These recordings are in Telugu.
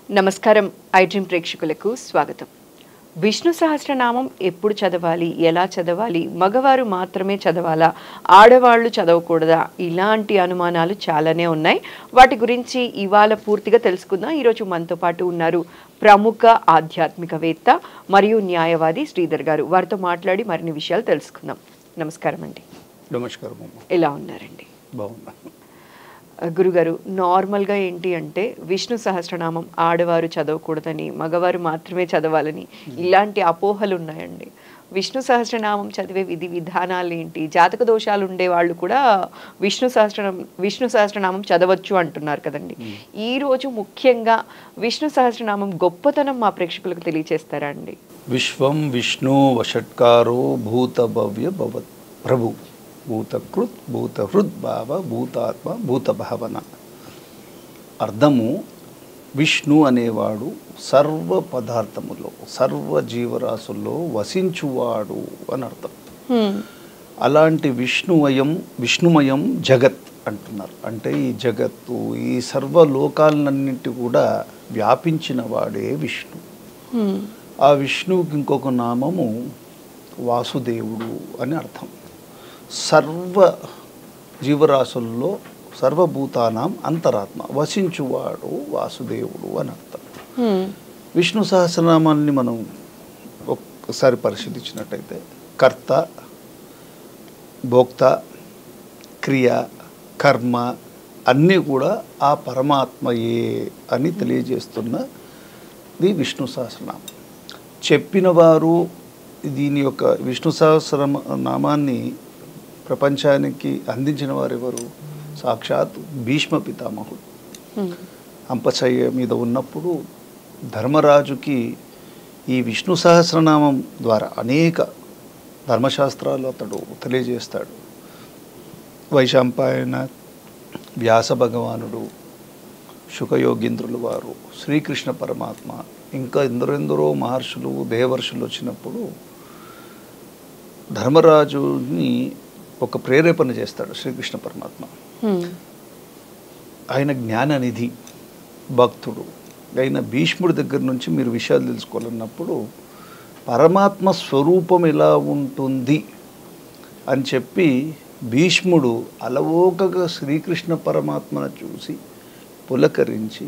నమస్కారం ఐడ్రీమ్ ప్రేక్షకులకు స్వాగతం. విష్ణు సహస్రనామం ఎప్పుడు చదవాలి, ఎలా చదవాలి, మగవారు మాత్రమే చదవాలా, ఆడవాళ్ళు చదవకూడదా, ఇలాంటి అనుమానాలు చాలానే ఉన్నాయి. వాటి గురించి ఇవాళ పూర్తిగా తెలుసుకుందాం. ఈరోజు మనతో పాటు ఉన్నారు ప్రముఖ ఆధ్యాత్మికవేత్త మరియు న్యాయవాది శ్రీధర్ గారు. వారితో మాట్లాడి మరిన్ని విషయాలు తెలుసుకుందాం. నమస్కారం అండి. నమస్కారం. ఎలా ఉన్నారండి? బాగున్నా. గురుగారు, నార్మల్గా ఏంటి అంటే విష్ణు సహస్రనామం ఆడవారు చదవకూడదని, మగవారు మాత్రమే చదవాలని ఇలాంటి అపోహలు ఉన్నాయండి. విష్ణు సహస్రనామం చదివే విధి విధానాలు ఏంటి? జాతక దోషాలు ఉండే వాళ్ళు కూడా విష్ణు సహస్రనామం చదవచ్చు అంటున్నారు కదండి. ఈరోజు ముఖ్యంగా విష్ణు సహస్రనామం గొప్పతనం మా ప్రేక్షకులకు తెలియచేస్తారా అండి? విశ్వం విష్ణు వషట్కారో భూత భవ్య భవత్ ప్రభు భూతకృత్ భూతహృద్ భావ భూతాత్మ భూత భావన. అర్థము, విష్ణు అనేవాడు సర్వ పదార్థములో సర్వ జీవరాశుల్లో వసించువాడు అని అర్థం. అలాంటి విష్ణుమయం జగత్ అంటున్నారు. అంటే ఈ జగత్తు, ఈ సర్వలోకాలన్నింటి కూడా వ్యాపించిన వాడే విష్ణు. ఆ విష్ణువుకి ఇంకొక నామము వాసుదేవుడు అని అర్థం. సర్వ జీవరాశుల్లో సర్వభూతానాం అంతరాత్మ, వసించువాడు వాసుదేవుడు అని అర్థం. విష్ణు సహస్రనామాన్ని మనం ఒక్కసారి పరిశీలించినట్టయితే కర్త, భోక్త, క్రియ, కర్మ అన్నీ కూడా ఆ పరమాత్మయే అని తెలియజేస్తున్నది విష్ణు సహస్రనామం. చెప్పిన వారు దీని యొక్క విష్ణు సహస్రనామాన్ని ప్రపంచానికి అందించిన వారు ఎవరు? సాక్షాత్ భీష్మ పితామహుడు. అంపశయ్య మీద ఉన్నప్పుడు ధర్మరాజుకి ఈ విష్ణు సహస్రనామం ద్వారా అనేక ధర్మశాస్త్రాలు అతడు తెలియజేస్తాడు. వైశంపాయన, వ్యాస భగవానుడు, శుకయోగీంద్రులు వారు, శ్రీకృష్ణ పరమాత్మ, ఇంకా ఎందరెందరో మహర్షులు, దేవర్షులు వచ్చినప్పుడు ధర్మరాజుని ఒక ప్రేరేపణ చేస్తాడు శ్రీకృష్ణ పరమాత్మ. ఆయన జ్ఞాననిధి, భక్తుడు అయిన భీష్ముడి దగ్గర నుంచి మీరు విషయాలు తెలుసుకోవాలన్నప్పుడు పరమాత్మ స్వరూపం ఎలా ఉంటుంది అని చెప్పి భీష్ముడు అలవోకగా శ్రీకృష్ణ పరమాత్మను చూసి పులకరించి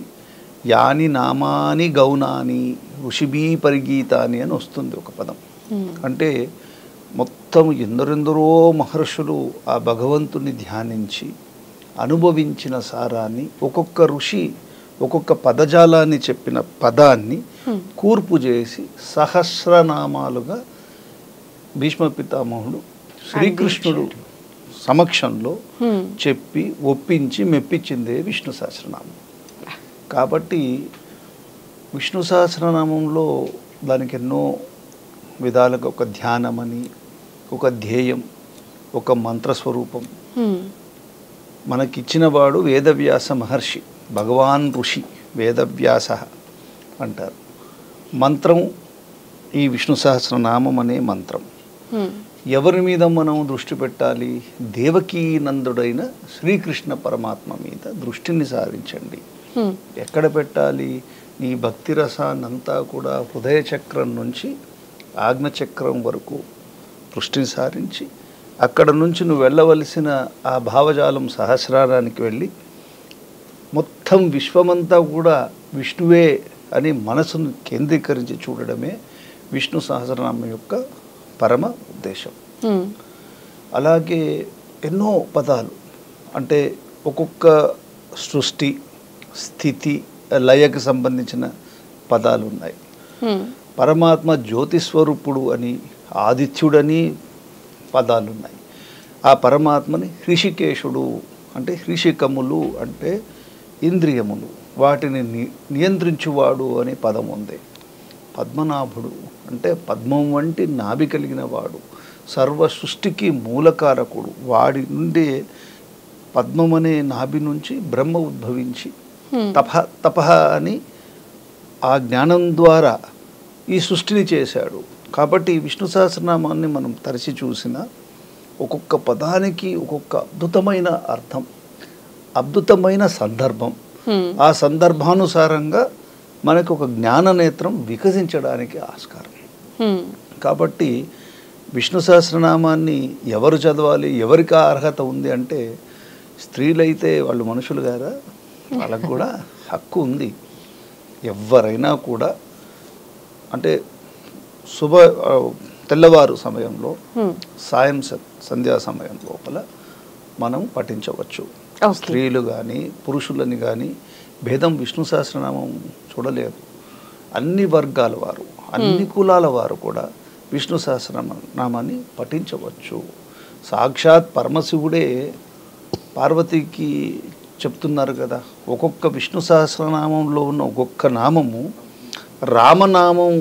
యాని నామాని గౌనాని ఋషిభీ పరిగీతాని అని వస్తుంది ఒక పదం. అంటే మొత్తం ఎందరెందరో మహర్షులు ఆ భగవంతుని ధ్యానించి అనుభవించిన సారాన్ని, ఒక్కొక్క ఋషి ఒక్కొక్క పదజాలాన్ని చెప్పిన పదాన్ని కూర్పు చేసి సహస్రనామాలుగా భీష్మ పితామహుడు శ్రీకృష్ణుడు సమక్షంలో చెప్పి ఒప్పించి మెప్పించిందే విష్ణు సహస్రనామం. కాబట్టి విష్ణు సహస్రనామంలో దానికి ఎన్నో విధాలుగా ఒక ధ్యానమని, ఒక ధ్యేయం, ఒక మంత్రస్వరూపం మనకిచ్చిన వాడు వేదవ్యాస మహర్షి, భగవాన్ ఋషి వేదవ్యాస అంటారు. మంత్రం ఈ విష్ణు సహస్రనామం అనే మంత్రం. ఎవరి మీద మనం దృష్టి పెట్టాలి? దేవకీ నందుడైన శ్రీకృష్ణ పరమాత్మ మీద దృష్టిని సారించండి. ఎక్కడ పెట్టాలి? నీ భక్తి రసాన్నంతా కూడా హృదయ చక్రం నుంచి ఆజ్ఞచక్రం వరకు దృష్టిని సారించి అక్కడ నుంచి నువ్వు వెళ్ళవలసిన ఆ భావజాలం సహస్రారానికి వెళ్ళి మొత్తం విశ్వమంతా కూడా విష్ణువే అని మనసును కేంద్రీకరించి చూడడమే విష్ణు సహస్రనామం యొక్క పరమ ఉద్దేశం. అలాగే ఎన్నో పదాలు, అంటే ఒక్కొక్క సృష్టి, స్థితి, లయకు సంబంధించిన పదాలు ఉన్నాయి. పరమాత్మ జ్యోతిస్వరూపుడు అని, ఆదిత్యుడని పదాలు ఉన్నాయి. ఆ పరమాత్మని హృషికేశుడు అంటే, హృషికములు అంటే ఇంద్రియములు, వాటిని నియంత్రించువాడు అనే పదం ఉంది. పద్మనాభుడు అంటే పద్మం వంటి నాభి కలిగిన వాడు, సర్వ సృష్టికి మూలకారకుడు. వాడి నుండి పద్మం అనే నాభి నుంచి బ్రహ్మ ఉద్భవించి తపహ అని ఆ జ్ఞానం ద్వారా ఈ సృష్టిని చేశాడు. కాబట్టి విష్ణు సహస్రనామాన్ని మనం తరచి చూసిన ఒక్కొక్క పదానికి ఒక్కొక్క అద్భుతమైన అర్థం, అద్భుతమైన సందర్భం. ఆ సందర్భానుసారంగా మనకు ఒక జ్ఞాన నేత్రం వికసించడానికి ఆస్కారం. కాబట్టి విష్ణు సహస్రనామాన్ని ఎవరు చదవాలి, ఎవరికి అర్హత ఉంది అంటే, స్త్రీలైతే వాళ్ళు మనుషులు కదా, వాళ్ళకు కూడా హక్కు ఉంది. ఎవరైనా కూడా అంటే తెల్లవారు సమయంలో, సాయం సంధ్యా సమయం లోపల మనం పఠించవచ్చు. స్త్రీలు కానీ పురుషులని కానీ భేదం విష్ణు సహస్రనామం చూడలేదు. అన్ని వర్గాల వారు, అన్ని కులాల వారు కూడా విష్ణు సహస్రనామాన్ని పఠించవచ్చు. సాక్షాత్ పరమశివుడే పార్వతికి చెప్తున్నారు కదా, ఒక్కొక్క విష్ణు సహస్రనామంలో ఉన్న ఒక్కొక్క నామము రామనామం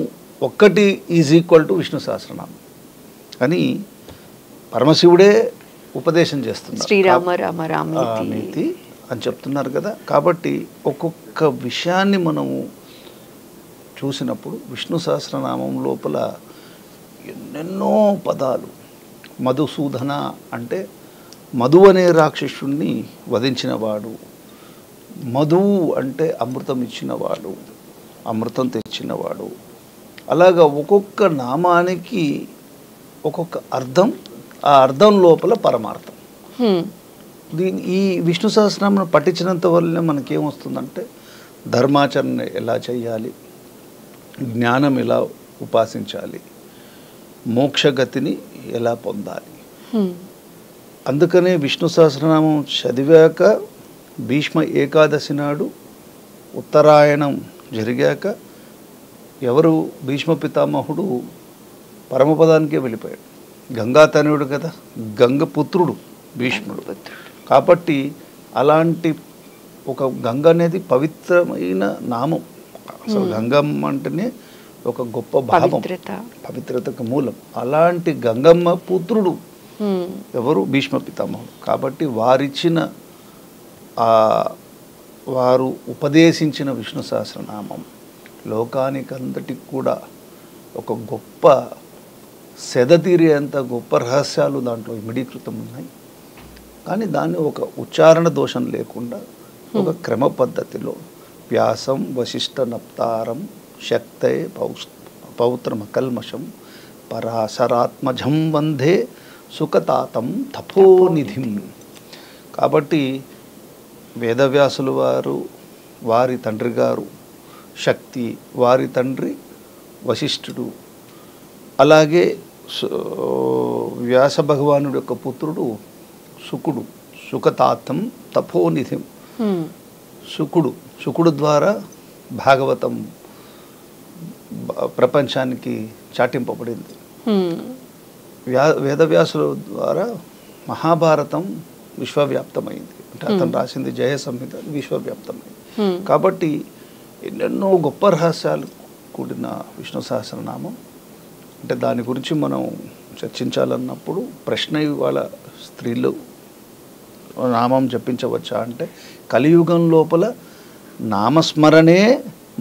ఒక్కటి is equal to Vishnu Sahasranamam అని పరమశివుడే ఉపదేశం చేస్తున్నారు. శ్రీరామ రామ రామీతి అని చెప్తున్నారు కదా. కాబట్టి ఒక్కొక్క విషయాన్ని మనము చూసినప్పుడు విష్ణు సహస్రనామం లోపల ఎన్నెన్నో పదాలు. మధుసూదన అంటే మధు అనే రాక్షసుణ్ణి వధించినవాడు, మధువు అంటే అమృతం ఇచ్చినవాడు, అమృతం తెచ్చినవాడు. అలాగా ఒక్కొక్క నామానికి ఒక్కొక్క అర్థం, ఆ అర్థం లోపల పరమార్థం. ఈ విష్ణు సహస్రనామం పఠించినంత వల్లనే మనకేమొస్తుందంటే ధర్మాచరణ ఎలా చేయాలి, జ్ఞానం ఎలా ఉపాసించాలి, మోక్షగతిని ఎలా పొందాలి. అందుకనే విష్ణు సహస్రనామం చదివాక భీష్మ ఏకాదశి నాడు ఉత్తరాయణం జరిగాక ఎవరు భీష్మ పితామహుడు పరమపదానికే వెళ్ళిపోయాడు. గంగాతనయుడు కదా, గంగపుత్రుడు భీష్ముడు. కాబట్టి అలాంటి ఒక గంగ అనేది పవిత్రమైన నామం. అసలు గంగమ్మ అంటేనే ఒక గొప్ప భావం, పవిత్రతకు మూలం. అలాంటి గంగమ్మ పుత్రుడు ఎవరు, భీష్మ పితామహుడు. కాబట్టి వారు ఉపదేశించిన విష్ణు సహస్రనామం లోకానికంతటికి కూడా ఒక గొప్ప సెదతీరేంత గొప్ప రహస్యాలు దాంట్లో ఇమిడీకృతం ఉన్నాయి. కానీ దాన్ని ఒక ఉచ్చారణ దోషం లేకుండా ఒక క్రమ పద్ధతిలో వ్యాసం వశిష్ఠ నప్తారం శక్తే పౌత్రమకల్మషం పరాశరాత్మజం వందే సుఖతాతం తపోనిధిం. కాబట్టి వేదవ్యాసులు వారు, వారి తండ్రి గారు శక్తి, వారి తండ్రి వశిష్ఠుడు, అలాగే వ్యాస భగవానుడి యొక్క పుత్రుడు శుకుడు, సుఖతాతం తపోనిధిం. శుకుడు ద్వారా భాగవతం ప్రపంచానికి చాటింపబడింది. వేదవ్యాసుల ద్వారా మహాభారతం విశ్వవ్యాప్తమైంది. అంటే అతను రాసింది జయ సంహిత విశ్వవ్యాప్తమైంది. కాబట్టి ఎన్నెన్నో గొప్ప రహస్యాలు కూడిన విష్ణు సహస్రనామం. అంటే దాని గురించి మనం చర్చించాలన్నప్పుడు ప్రశ్న ఇవాళ స్త్రీలు నామం జపించవచ్చా అంటే, కలియుగం లోపల నామస్మరణే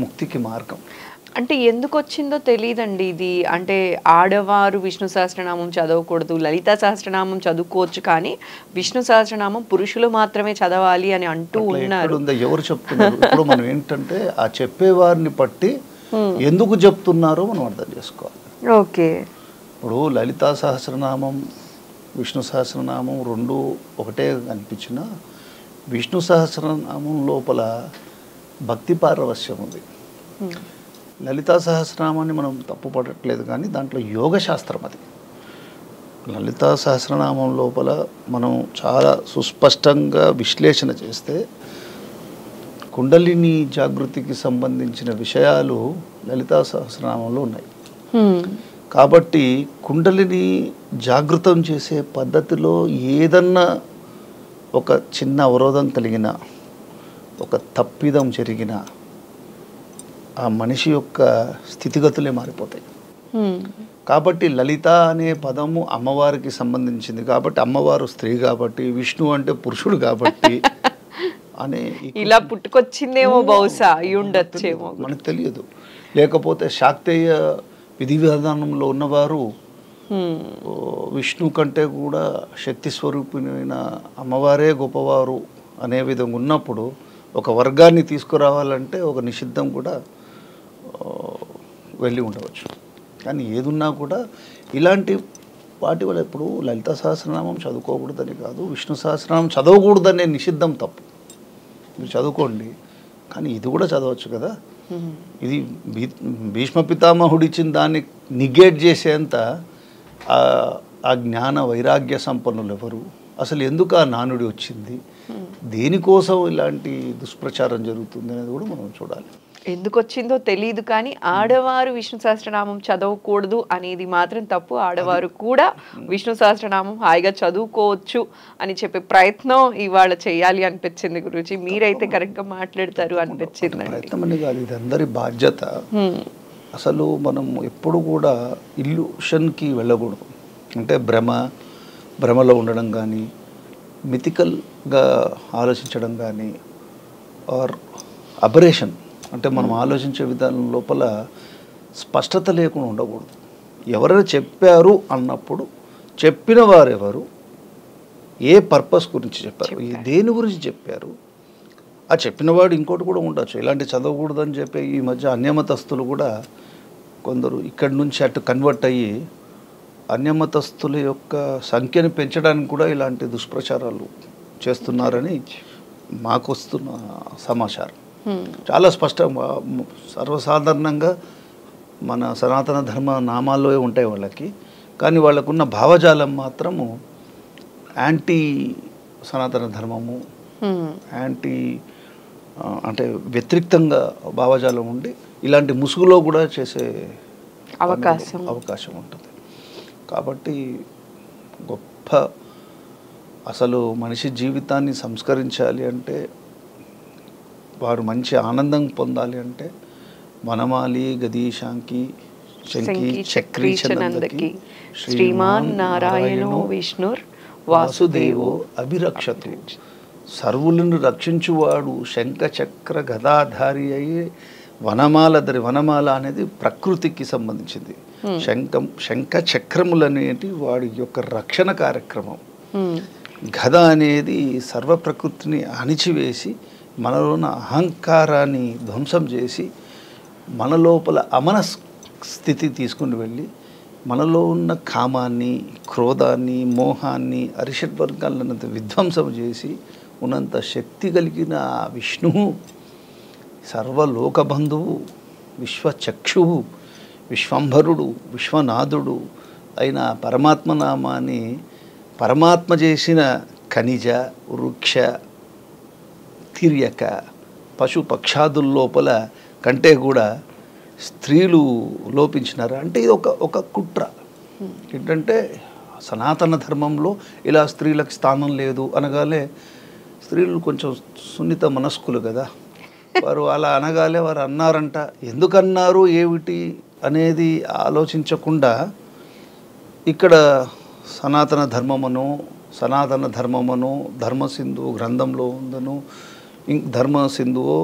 ముక్తికి మార్గం. అంటే ఎందుకు వచ్చిందో తెలియదండి ఇది. అంటే ఆడవారు విష్ణు సహస్రనామం చదవకూడదు, లలితా సహస్రనామం చదువుకోవచ్చు, కానీ విష్ణు సహస్రనామం పురుషులు మాత్రమే చదవాలి అని అంటూ ఉన్నారు. ఎవరు చెప్తున్నారు? ఇప్పుడు మనం ఏంటంటే ఆ చెప్పేవారిని బట్టి ఎందుకు చెప్తున్నారో మనం అర్థం చేసుకోవాలి. ఓకే, ఇప్పుడు లలితా సహస్రనామం విష్ణు సహస్రనామం రెండు ఒకటే అనిపించిన, విష్ణు సహస్రనామం లోపల భక్తి పారవస్యం ఉంది. లలితా సహస్రనామాన్ని మనం తప్పుపడట్లేదు, కానీ దాంట్లో యోగ శాస్త్రం అది. లలితా సహస్రనామం లోపల మనం చాలా సుస్పష్టంగా విశ్లేషణ చేస్తే కుండలిని జాగృతికి సంబంధించిన విషయాలు లలితా సహస్రనామంలో ఉన్నాయి. కాబట్టి కుండలిని జాగృతం చేసే పద్ధతిలో ఏదన్నా ఒక చిన్న అవరోధం కలిగిన, ఒక తప్పిదం జరిగిన ఆ మనిషి యొక్క స్థితిగతులే మారిపోతాయి. కాబట్టి లలిత అనే పదము అమ్మవారికి సంబంధించింది కాబట్టి, అమ్మవారు స్త్రీ కాబట్టి, విష్ణు అంటే పురుషుడు కాబట్టి అనే ఇలా పుట్టుకొచ్చిందేమో, బహుశా అయి ఉండొచ్చేమో, మనకు తెలియదు. లేకపోతే శాక్తేయ విధి విధానంలో ఉన్నవారు విష్ణు కంటే కూడా శక్తి స్వరూపిణైన అమ్మవారే గొప్పవారు అనే విధంగా ఉన్నప్పుడు ఒక వర్గాన్ని తీసుకురావాలంటే ఒక నిషిద్ధం కూడా వెళ్ళి ఉండవచ్చు. కానీ ఏదున్నా కూడా ఇలాంటి వాటి వల్ల ఇప్పుడు లలిత సహస్రనామం చదువుకోకూడదని కాదు, విష్ణు సహస్రనామం చదవకూడదనే నిషిద్ధం తప్పు. మీరు చదువుకోండి, కానీ ఇది కూడా చదవచ్చు కదా. ఇది భీష్మ పితామహుడు ఇచ్చిన దాన్ని నిగేట్ చేసేంత ఆ జ్ఞాన వైరాగ్య సంపన్నులు ఎవరు, అసలు ఎందుకు ఆ నానుడి వచ్చింది, దేనికోసం ఇలాంటి దుష్ప్రచారం జరుగుతుంది అనేది కూడా మనం చూడాలి. ఎందుకు వచ్చిందో తెలియదు, కానీ ఆడవారు విష్ణు సహస్రనామం చదవకూడదు అనేది మాత్రం తప్పు. ఆడవారు కూడా విష్ణు సహస్రనామం హాయిగా చదువుకోవచ్చు అని చెప్పే ప్రయత్నం ఇవాళ చేయాలి అనిపించింది గురూజీ. మీరైతే కరెక్ట్గా మాట్లాడతారు అనిపించింది. ప్రయత్నం అని కాదు, ఇది అందరి బాధ్యత. అసలు మనం ఎప్పుడు కూడా ఇల్యూషన్కి వెళ్ళకూడదు. అంటే భ్రమలో ఉండడం కానీ, మిథికల్గా ఆలోచించడం కానీ, ఆర్ అబరేషన్ అంటే మనం ఆలోచించే విధానం లోపల స్పష్టత లేకుండా ఉండకూడదు. ఎవరైనా చెప్పారు అన్నప్పుడు చెప్పిన వారెవరు, ఏ పర్పస్ గురించి చెప్పారు, దేని గురించి చెప్పారు, ఆ చెప్పినవాడు ఇంకోటి కూడా ఉండొచ్చు. ఇలాంటి చదవకూడదని చెప్పి ఈ మధ్య అన్యమతస్తులు కూడా కొందరు ఇక్కడి నుంచి అటు కన్వర్ట్ అయ్యి అన్యమతస్తుల యొక్క సంఖ్యను పెంచడానికి కూడా ఇలాంటి దుష్ప్రచారాలు చేస్తున్నారని మాకు వస్తున్న సమాచారం. చాలా స్పష్టంగా సర్వసాధారణంగా మన సనాతన ధర్మ నామాల్లో ఉంటాయి వాళ్ళకి, కానీ వాళ్ళకున్న భావజాలం మాత్రము యాంటీ సనాతన ధర్మము, యాంటీ అంటే వ్యతిరేక్తంగా భావజాలం ఉండి ఇలాంటి ముసుగులో కూడా చేసే అవకాశం ఉంటుంది. కాబట్టి గొప్ప అసలు మనిషి జీవితాన్ని సంస్కరించాలి అంటే, వారు మంచి ఆనందం పొందాలి అంటే వనమాలి గదీశాంకి శంకి చక్రీ చందకి శ్రీమాన్ నారాయణో విష్ణుర్ వాసుదేవో అభిరక్షతు. సర్వులను రక్షించువాడు శంఖ చక్ర గదాధారి అయ్యి వనమాల అనేది ప్రకృతికి సంబంధించింది. శంఖ చక్రములు అనేటి వాడి యొక్క రక్షణ కార్యక్రమం. గద అనేది సర్వ ప్రకృతిని అణిచివేసి మనలో ఉన్న అహంకారాన్ని ధ్వంసం చేసి మన లోపల అమన స్థితి తీసుకుని వెళ్ళి మనలో ఉన్న కామాన్ని, క్రోధాన్ని, మోహాన్ని, అరిషడ్వర్గాలన్నంత విధ్వంసం చేసి ఉన్నంత శక్తి కలిగిన విష్ణువు సర్వలోకబంధువు, విశ్వచక్షువు, విశ్వంభరుడు, విశ్వనాథుడు అయిన పరమాత్మ నామాన్ని పరమాత్మ చేసిన ఖనిజ, వృక్ష, తిర్యక, పశు పక్షాదుల లోపల కంటే కూడా స్త్రీలు లోపించినారు. అంటే ఇది ఒక కుట్ర. ఏంటంటే సనాతన ధర్మంలో ఇలా స్త్రీలకు స్థానం లేదు అనగానే, స్త్రీలు కొంచెం సున్నిత మనస్కులు కదా, వారు అలా అనగానే వారు అన్నారంట, ఎందుకన్నారు ఏమిటి అనేది ఆలోచించకుండా ఇక్కడ సనాతన ధర్మమను ధర్మసింధు గ్రంథంలో ఉందను, ధర్మసింధువో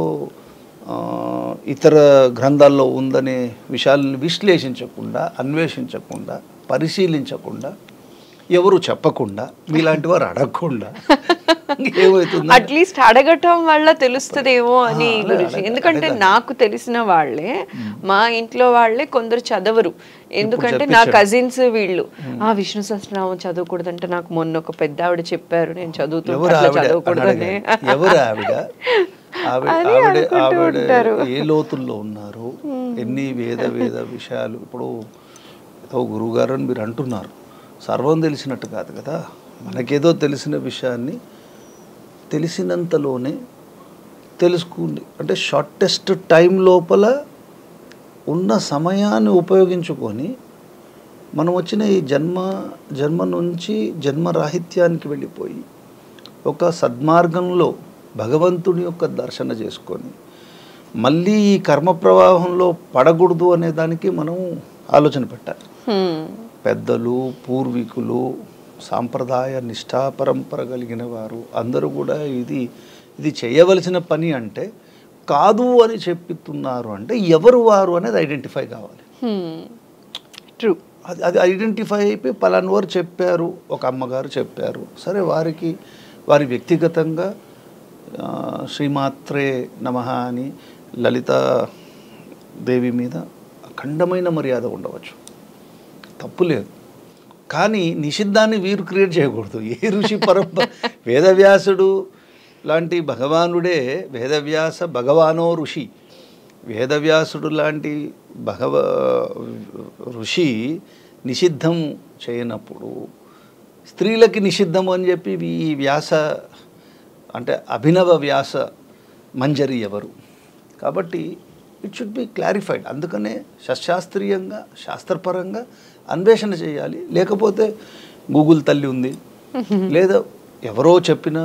ఇతర గ్రంథాల్లో ఉందనే విషయాలను విశ్లేషించకుండా, అన్వేషించకుండా, పరిశీలించకుండా, ఎవరు చెప్పకుండా, మీలాంటి వారు అడగకుండా ఏమవుతుంది, అట్లీస్ట్ అడగటం వల్ల తెలుస్తుందేమో అని గురించి. ఎందుకంటే నాకు తెలిసిన వాళ్ళే, మా ఇంట్లో వాళ్ళే కొందరు చదవరు. ఎందుకంటే నా కజిన్స్ వీళ్ళు విష్ణు సహస్రనామం చదవకూడదంటే నాకు మొన్న ఒక పెద్ద ఆవిడ చెప్పారు, నేను చదవకూడదని. ఎవరు ఆవిడ ఏ లోతుల్లో ఉన్నారు, ఎన్ని వేద విషయాలు. ఇప్పుడు ఏదో గురువుగారు అని మీరు అంటున్నారు, సర్వం తెలిసినట్టు కాదు కదా. మనకేదో తెలిసిన విషయాన్ని తెలిసినంతలోనే తెలుసుకుంది. అంటే షార్టెస్ట్ టైం లోపల ఉన్న సమయాన్ని ఉపయోగించుకొని మనం వచ్చిన ఈ జన్మ నుంచి జన్మరాహిత్యానికి వెళ్ళిపోయి ఒక సద్మార్గంలో భగవంతుని యొక్క దర్శన చేసుకొని మళ్ళీ ఈ కర్మ ప్రవాహంలో పడకూడదు అనే దానికి మనం ఆలోచన పెట్టాలి. పెద్దలు, పూర్వీకులు, సాంప్రదాయ నిష్ఠా పరంపర కలిగిన వారు అందరూ కూడా ఇది చేయవలసిన పని అంటే కాదు అని చెప్తున్నారు అంటే ఎవరు వారు అనేది ఐడెంటిఫై కావాలి. ట్రూ. అది ఐడెంటిఫై అయిపోయి పలానా వారు చెప్పారు, ఒక అమ్మగారు చెప్పారు, సరే వారి వ్యక్తిగతంగా శ్రీమాత్రే నమః అని లలితా దేవి మీద అఖండమైన మర్యాద ఉండవచ్చు, తప్పు లేదు. కానీ నిషిద్ధాన్ని వీరు క్రియేట్ చేయకూడదు. ఏ ఋషి పరంపర, వేదవ్యాసుడు లాంటి భగవానుడే, వేదవ్యాస భగవానో ఋషి, వేదవ్యాసుడు లాంటి ఋషి నిషిద్ధం చేయనప్పుడు స్త్రీలకి నిషిద్ధం అని చెప్పి ఈ వ్యాస అంటే అభినవ వ్యాస మంజరి ఎవరు? కాబట్టి ఇట్ షుడ్ బి క్లారిఫైడ్. అందుకనే శాస్త్రీయంగా శాస్త్రపరంగా అన్వేషణ చేయాలి. లేకపోతే గూగుల్ తల్లి ఉంది, లేదా ఎవరో చెప్పిన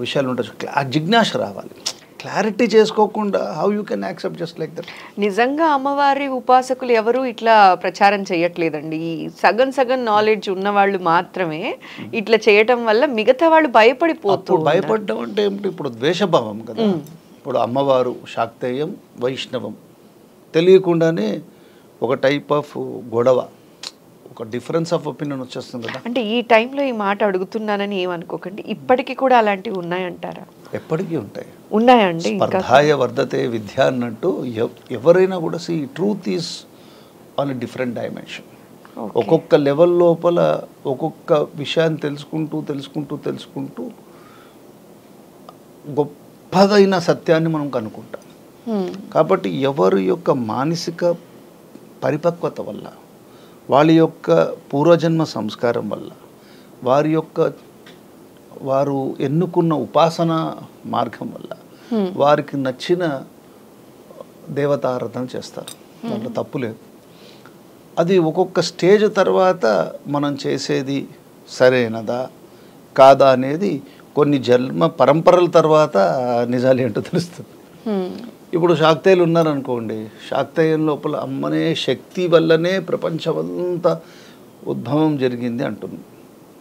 విషయాలు ఉండొచ్చు. జిజ్ఞాస రావాలి. క్లారిటీ చేసుకోకుండా how you can accept just like that. నిజంగా అమ్మవారి ఉపాసకులు ఎవరు ఇట్లా ప్రచారం చేయట్లేదండి. ఈ సగం సగం నాలెడ్జ్ ఉన్న వాళ్ళు మాత్రమే ఇట్లా చేయటం వల్ల మిగతా వాళ్ళు భయపడిపోతారు. భయపడడం అంటే ఏమిటి? ఇప్పుడు ద్వేషభావం కదా. ఇప్పుడు అమ్మవారు శాక్తేయం, వైష్ణవం తెలియకుండానే ఒక టైప్ ఆఫ్ గొడవ, ఒక డిఫరెన్స్ ఆఫ్ ఒపీనియన్ వచ్చేస్తుంది కదా. అంటే ఈ టైంలో ఈ మాట అడుగుతున్నానని ఏమనుకోకండి, ఇప్పటికీ కూడా అలాంటివి ఉన్నాయంటారా? ఎప్పటికీ ఉంటాయి. ఉన్నాయండి. స్పర్ధాయ వర్ధతే విద్య అన్నట్టు ఎవరైనా కూడా truth is on a different dimension. ఒక్కొక్క లెవెల్ లోపల ఒక్కొక్క విషయాన్ని తెలుసుకుంటూ గొప్పదైన సత్యాన్ని మనం కనుక్కుంటాం. కాబట్టి ఎవరి యొక్క మానసిక పరిపక్వత వల్ల, వాళ్ళ యొక్క పూర్వజన్మ సంస్కారం వల్ల, వారు ఎన్నుకున్న ఉపాసన మార్గం వల్ల వారికి నచ్చిన దేవతారాధన చేస్తారు. దాంట్లో తప్పు లేదు. అది ఒక్కొక్క స్టేజ్ తర్వాత మనం చేసేది సరైనదా కాదా అనేది కొన్ని జన్మ పరంపరల తర్వాత నిజాలు ఏంటో తెలుస్తుంది. ఇప్పుడు శాక్తేయులు ఉన్నారనుకోండి, శాక్తేయం లోపల అమ్మనే శక్తి వల్లనే ప్రపంచమంతా ఉద్భవం జరిగింది అంటుంది.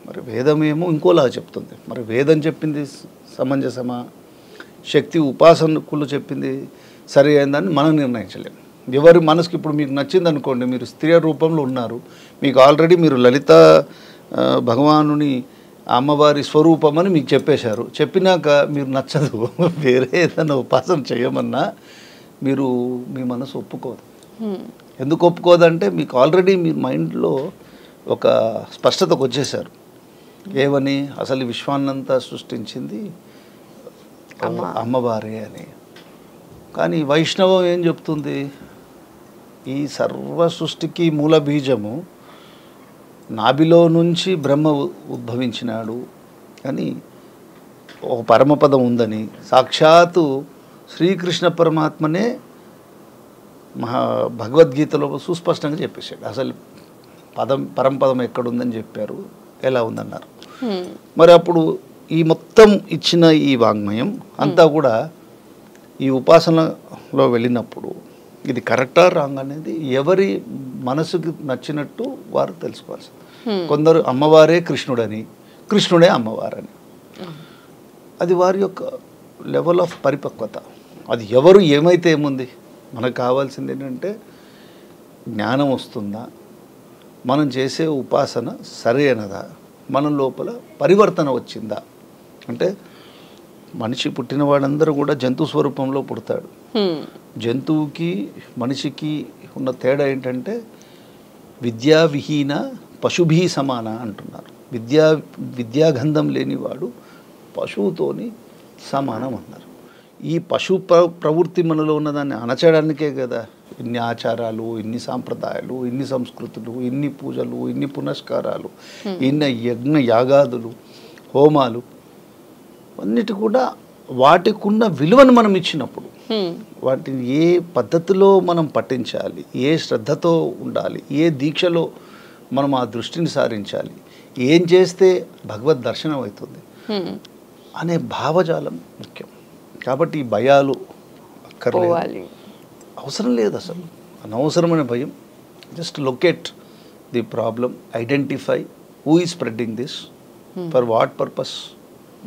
మరి వేదమేమో ఇంకోలా చెప్తుంది. మరి వేదం చెప్పింది సమంజసమా, శక్తి ఉపాసకులు చెప్పింది సరి అయిందని మనం నిర్ణయించలేము. ఎవరి మనసుకి ఇప్పుడు మీకు నచ్చింది అనుకోండి, మీరు స్త్రీ రూపంలో ఉన్నారు, మీకు ఆల్రెడీ మీరు లలిత భగవానుని అమ్మవారి స్వరూపం అని మీకు చెప్పేశారు. చెప్పినాక మీరు నచ్చదు, వేరే ఏదైనా ఉపాసన చేయమన్నా మీ మనసు ఒప్పుకోదు. ఎందుకు ఒప్పుకోదంటే మీకు ఆల్రెడీ మీ మైండ్లో ఒక స్పష్టతకు వచ్చేసారు. ఏమని? అసలు విశ్వాన్నంతా సృష్టించింది అమ్మవారే అని. కానీ వైష్ణవం ఏం చెప్తుంది? ఈ సర్వ సృష్టికి మూల బీజము నాభిలో నుంచి బ్రహ్మ ఉద్భవించినాడు అని ఒక పరమపదం ఉందని సాక్షాత్తు శ్రీకృష్ణ పరమాత్మనే భగవద్గీతలో సుస్పష్టంగా చెప్పేశాడు. అసలు పరంపదం ఎక్కడుందని చెప్పారు, ఎలా ఉందన్నారు. మరి అప్పుడు ఈ మొత్తం ఇచ్చిన ఈ వాంగ్మయం అంతా కూడా ఈ ఉపాసనలో వెళ్ళినప్పుడు ఇది కరెక్టా రాంగ్ అనేది ఎవరి మనసుకి నచ్చినట్టు వారు తెలుసుకోవాల్సింది. కొందరు అమ్మవారే కృష్ణుడని, కృష్ణుడే అమ్మవారని, అది వారి యొక్క లెవెల్ ఆఫ్ పరిపక్వత. అది ఎవరు ఏమైతే ఏముంది, మనకు కావాల్సింది ఏంటంటే జ్ఞానం వస్తుందా, మనం చేసే ఉపాసన సరైనదా, మన లోపల పరివర్తన వచ్చిందా. అంటే మనిషి పుట్టిన వాడందరూ కూడా జంతు స్వరూపంలో పుడతాడు. జంతువుకి మనిషికి ఉన్న తేడా ఏంటంటే విద్యావిహీన పశుభీ సమాన అంటున్నారు. విద్యాగంధం లేనివాడు పశువుతోని సమానం అన్నారు. ఈ పశు ప్రవృత్తి మనలో ఉన్నదాన్ని అణచడానికే కదా ఇన్ని ఆచారాలు, ఇన్ని సాంప్రదాయాలు, ఇన్ని సంస్కృతులు, ఇన్ని పూజలు, ఇన్ని పునస్కారాలు, ఇన్ని యజ్ఞ యాగాదులు, హోమాలు, అన్నిటి కూడా వాటికున్న విలువను మనం ఇచ్చినప్పుడు, వాటిని ఏ పద్ధతిలో మనం పఠించాలి, ఏ శ్రద్ధతో ఉండాలి, ఏ దీక్షలో మనం ఆ దృష్టిని సారించాలి, ఏం చేస్తే భగవద్ దర్శనం అవుతుంది అనే భావజాలం ముఖ్యం. కాబట్టి ఈ భయాలు అక్కర్లేదు, అవసరం లేదు. అసలు అనవసరమైన భయం. Just locate the problem, identify who is spreading this, for what purpose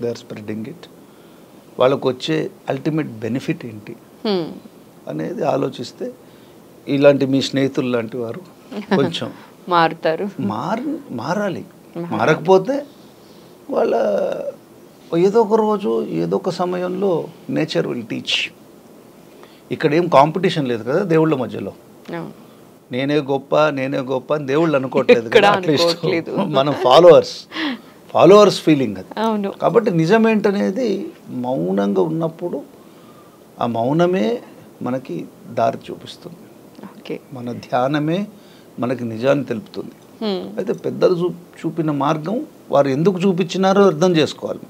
they are spreading it, వాళ్ళకు వచ్చే అల్టిమేట్ బెనిఫిట్ ఏంటి అనేది ఆలోచిస్తే ఇలాంటి మీ స్నేహితులు లాంటి వారు కొంచెం మారుతారు. మారాలి. మారకపోతే వాళ్ళ ఏదో ఒక రోజు ఏదో ఒక సమయంలో నేచర్ విల్ టీచ్. ఇక్కడ ఏం కాంపిటీషన్ లేదు కదా దేవుళ్ళ మధ్యలో. నేనే గొప్ప అని దేవుళ్ళు అనుకోవట్లేదు ఎక్కడా కదా, అట్లీస్ట్ అనుకోవట్లేదు. మనం ఫాలోవర్స్ ఫీలింగ్ అది. అవును. కాబట్టి నిజమేంటనేది మౌనంగా ఉన్నప్పుడు ఆ మౌనమే మనకి దారి చూపిస్తుంది. ఓకే. మన ధ్యానమే మనకి నిజాన్ని తెలుపుతుంది. అయితే పెద్దలు చూపిన మార్గం వారు ఎందుకు చూపించినారో అర్థం చేసుకోవాలి.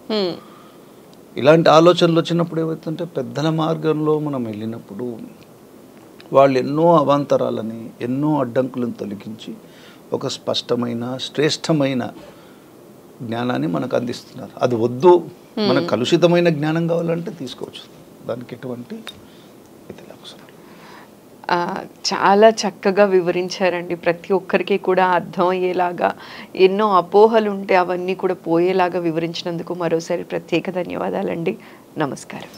ఇలాంటి ఆలోచనలు వచ్చినప్పుడు ఏమవుతుందంటే పెద్దల మార్గంలో మనం వెళ్ళినప్పుడు వాళ్ళు ఎన్నో అవాంతరాలని ఎన్నో అడ్డంకులను తొలగించి ఒక స్పష్టమైన శ్రేష్టమైన జ్ఞానాన్ని మనకు అందిస్తున్నారు. అది వద్దు, మనకు కలుషితమైన జ్ఞానం కావాలంటే తీసుకోవచ్చు, దానికి ఎటువంటి ఇది అవసరం. చాలా చక్కగా వివరించారండి. ప్రతి ఒక్కరికి కూడా అర్థం అయ్యేలాగా, ఎన్నో అపోహలు ఉంటే అవన్నీ కూడా పోయేలాగా వివరించినందుకు మరోసారి ప్రత్యేక ధన్యవాదాలండి. నమస్కారం.